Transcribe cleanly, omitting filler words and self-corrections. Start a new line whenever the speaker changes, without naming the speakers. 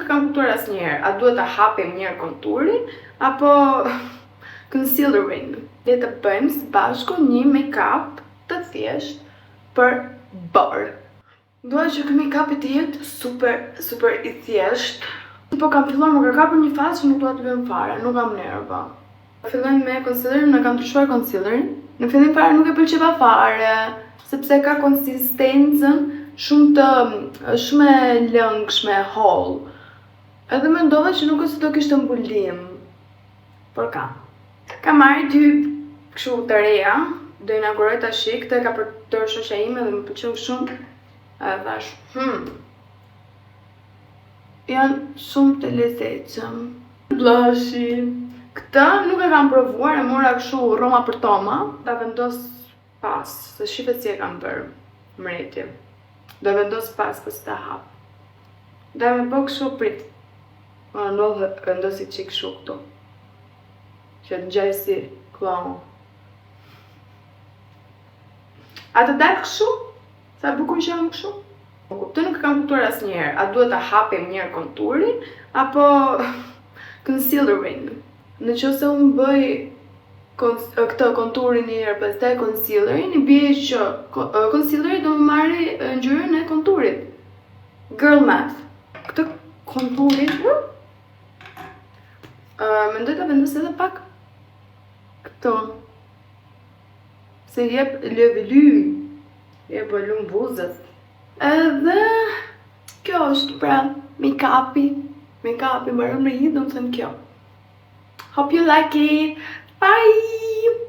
kam kuptuar asnjëherë, a duhet ta hapim një herë konturin apo concealerin. Le të bëjmë së bashku një make-up të thjesht për bërë. Dua që ky make-up të jetë super i thjesht. Po kam filluar më ka kapur një fazë që nuk dua të bëjmë fare, nuk kam nerva. Fillojmë me concealerin, ne kam ndryshuar concealerin. Në fillim fare nuk e pëlqeva fare, sepse ka konsistencën shumë e lëngshme, e hollë. Edhe mendova që nuk është do kishte mbulim. Por ka. Kam marrë 2 kështu të reja, do inauguroj tash, këtë ka përdorur shoqja ime dhe më pëlqeu shumë. Edhe thash, janë shumë të lezetshëm. Blushi. Këtë nuk e kam provuar, e mora kështu Roma për Toma. Ta vendos pas, se shifet si e kam bërë mreti. Do vendos pas kësë ta hap. Dhe me bë kështu prit. Ndodhë vendosi qik kështu këtu. Që të gjaj si clown. A të dalë kështu? Sa bukur që jam kështu? Të nuk kam kuptuar asnjëherë, a duhet ta hapim një herë konturin apo concealerin. Nëse unë bëj këtë konturin një herë, pastaj concealerin, i bie që concealeri do më marrë ngjyrën e konturit. Girl math. Këtë konturit mendoj ta vendos edhe pak këto. Se jep lëvëlym, jep volum buzës. Edhe kjo është pra make-upi mbarë më i, do të thënë kjo. Hope you like it. Bye!